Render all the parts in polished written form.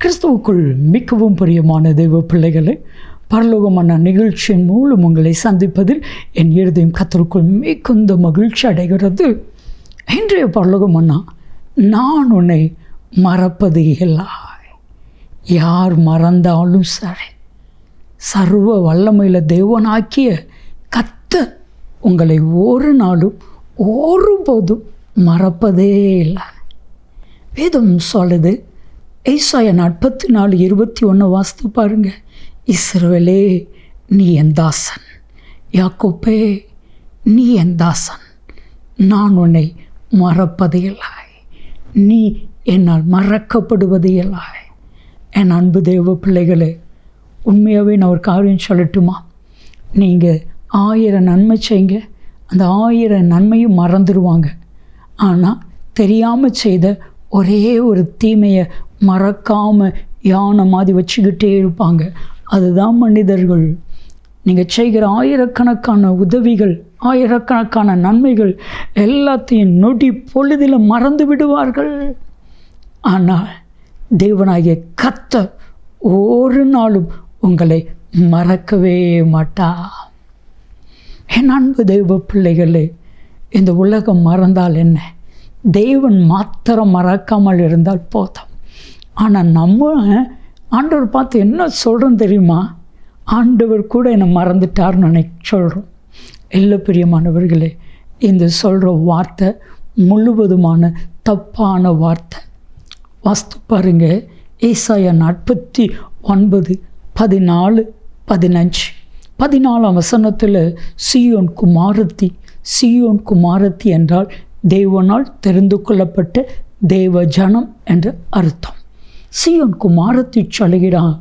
கிறிஸ்துவுக்குள் மிகவும் பிரியமான தெய்வ பிள்ளைகளை, பரலோகமான நிகழ்ச்சியின் மூலம் உங்களை சந்திப்பதில் என் இருதயம் கர்த்தருக்குள் மிகுந்த மகிழ்ச்சி அடைகிறது. இன்றைய பரலோகமன்னா, நான் உன்னை மறப்பது இல்லை. யார் மறந்தாலும் சரி, சர்வ வல்லமையில் தேவனாக்கிய கர்த்தர் உங்களை ஒரு நாளும் ஒருபோதும் மறப்பதே இல்லை. வேதம் சொல்லுது, ஏசாயா 44:21 வாசித்து பாருங்க. இஸ்ரவேலே, நீ என் தாசன், யாக்கோபே, நீ என் தாசன், நான் உன்னை மறப்பது இல்லை, நீ என்னால் மறக்கப்படுவது இல்லை. என் அன்பு தேவ பிள்ளைகளே, உண்மையாகவே நான் ஒரு காரியம் சொல்லட்டுமா? நீங்கள் 1000 நன்மை செய்யுங்க, அந்த 1000 நன்மையும் மறந்துடுவாங்க. ஆனால் தெரியாமல் செய்த ஒரே ஒரு தீமையை மறக்காமல் யானை மாதிரி வச்சுக்கிட்டே இருப்பாங்க. அதுதான் மனிதர்கள். நீங்கள் செய்கிற ஆயிரக்கணக்கான உதவிகள், ஆயிரக்கணக்கான நன்மைகள் எல்லாத்தையும் நொடி பொழுதில் மறந்து விடுவார்கள். ஆனால் தேவனாகிய கர்த்தர் ஒரு நாளும் உங்களை மறக்கவே மாட்டார். என் அன்பு தெய்வ பிள்ளைகளே, இந்த உலகம் மறந்தால் என்ன, தேவன் மாத்திரம் மறக்காமல் இருந்தால் போதும். ஆனால் நம்ம ஆண்டவர் பார்த்து என்ன சொல்கிறோம் தெரியுமா? ஆண்டவர் கூட என்னை மறந்துட்டார்னு சொல்கிறோம். எல்லா பிரியமானவர்களே, இந்த சொல்கிற வார்த்தை முழுவதுமான தப்பான வார்த்தை. வாஸ்து பாருங்க, ஏசாயா 49:14-15 14ஆம் வசனத்தில் சீயோன் குமாரத்தி, சீயோன் குமாரத்தி என்றால் தேவனால் தெரிந்து கொள்ளப்பட்ட தேவ ஜனம் என்று அர்த்தம். சீயோன் குமாரத்தி சொல்கிறார்,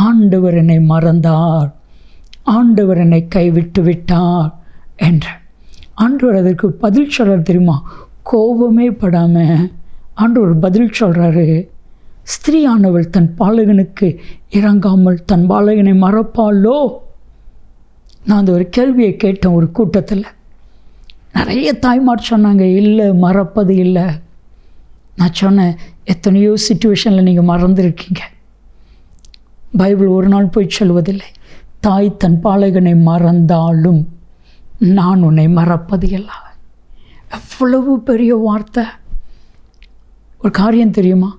ஆண்டவர் என்னை மறந்தார், ஆண்டவர் என்னை கைவிட்டு விட்டார் என்று. ஆண்டவர் அதற்கு பதில் சொல்கிறார் தெரியுமா? கோபமே படாமல் ஆண்டவர் பதில் சொல்கிறாரு, ஸ்திரீயானவள் தன் பாலகனுக்கு இறங்காமல் தன் பாலகனை மறப்பாளோ? நான் அந்த ஒரு கேள்வியை கேட்டேன் ஒரு கூட்டத்தில். நிறைய தாய்மார் சொன்னாங்க, இல்லை மறப்பது இல்லை. நான் சொன்னேன், எத்தனையோ சிச்சுவேஷனில் நீங்கள் மறந்துருக்கீங்க. பைபிள் ஒரு நாள் போய் சொல்வதில்லை, தாய் தன் பாலகனை மறந்தாலும் நான் உன்னை மறப்பது இல்லை. எவ்வளவு பெரிய வார்த்தை! ஒரு காரியம் தெரியுமா?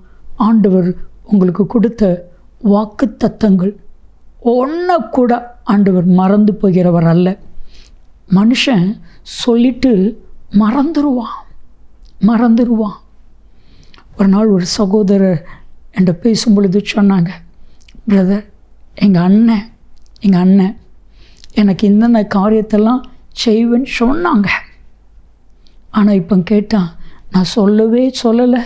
ஆண்டவர் உங்களுக்கு கொடுத்த வாக்கு தத்தங்கள் ஒன்றை கூட ஆண்டவர் மறந்து போகிறவர் அல்ல. மனுஷன் சொல்லிட்டு மறந்துடுவான். ஒரு நாள் ஒரு சகோதரர் என்கிட்ட பேசும் பொழுது சொன்னாங்க, பிரதர், எங்கள் அண்ணன் எனக்கு இந்தந்த காரியத்தெல்லாம் செய்வேன்னு சொன்னாங்க. ஆனால் இப்போ கேட்டால் நான் சொல்லவே சொல்லலை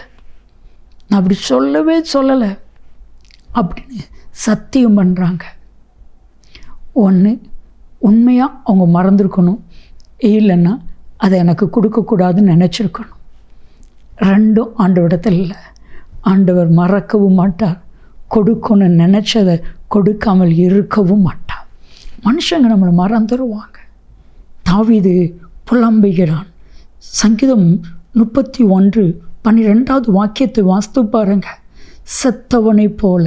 அப்படின்னு சத்தியம் பண்ணுறாங்க. ஒன்று, உண்மையாக அவங்க மறந்துருக்கணும், இல்லைன்னா அதை எனக்கு கொடுக்கக்கூடாதுன்னு நினச்சிருக்கணும். ரெண்டும் ஆண்டவரிடத்தில் இல்லை. ஆண்டவர் மறக்கவும் மாட்டார், கொடுக்கணும்னு நினச்சதை கொடுக்காமல் இருக்கவும் மாட்டார். மனுஷங்க நம்மளை மறந்துடுவாங்க. தாவீது புலம்புகிறான். சங்கீதம் 31:12 வாக்கியத்தை வாஸ்து பாருங்க. செத்தவனை போல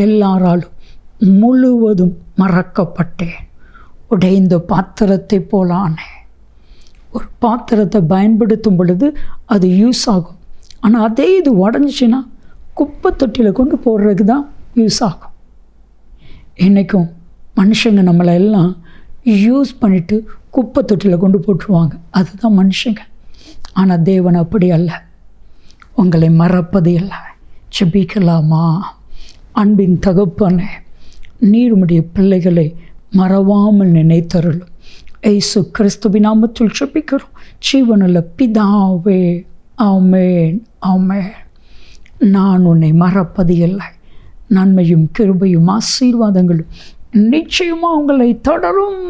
எல்லாராலும் முழுவதும் மறக்கப்பட்டேன், உடைந்த பாத்திரத்தை போல ஆனேன். ஒரு பாத்திரத்தை பயன்படுத்தும் பொழுது அது யூஸ் ஆகும். ஆனால் அதே இது உடஞ்சிச்சின்னா குப்பை தொட்டியில் கொண்டு போடுறதுக்கு தான் யூஸ் ஆகும். இன்றைக்கும் மனுஷங்க நம்மளை எல்லாம் யூஸ் பண்ணிவிட்டு குப்பை தொட்டியில் கொண்டு போட்டுருவாங்க. அதுதான் மனுஷங்க. ஆனால் தேவன் அப்படி அல்ல, உங்களை மறப்பது இல்லை. ஜெபிக்கலாமா? அன்பின் தகப்பனே, நீர் உம்முடைய பிள்ளைகளை மறவாமல் நினைத்தருளும். இயேசு கிறிஸ்துவின் நாமத்தில் ஜெபிக்கிறோம் ஜீவனுள்ள பிதாவே, ஆமென், ஆமென். நான் உன்னை மறப்பது இல்லை. நன்மையும் கிருபையும் ஆசீர்வாதங்களும் நிச்சயமாக உங்களை தொடரும்.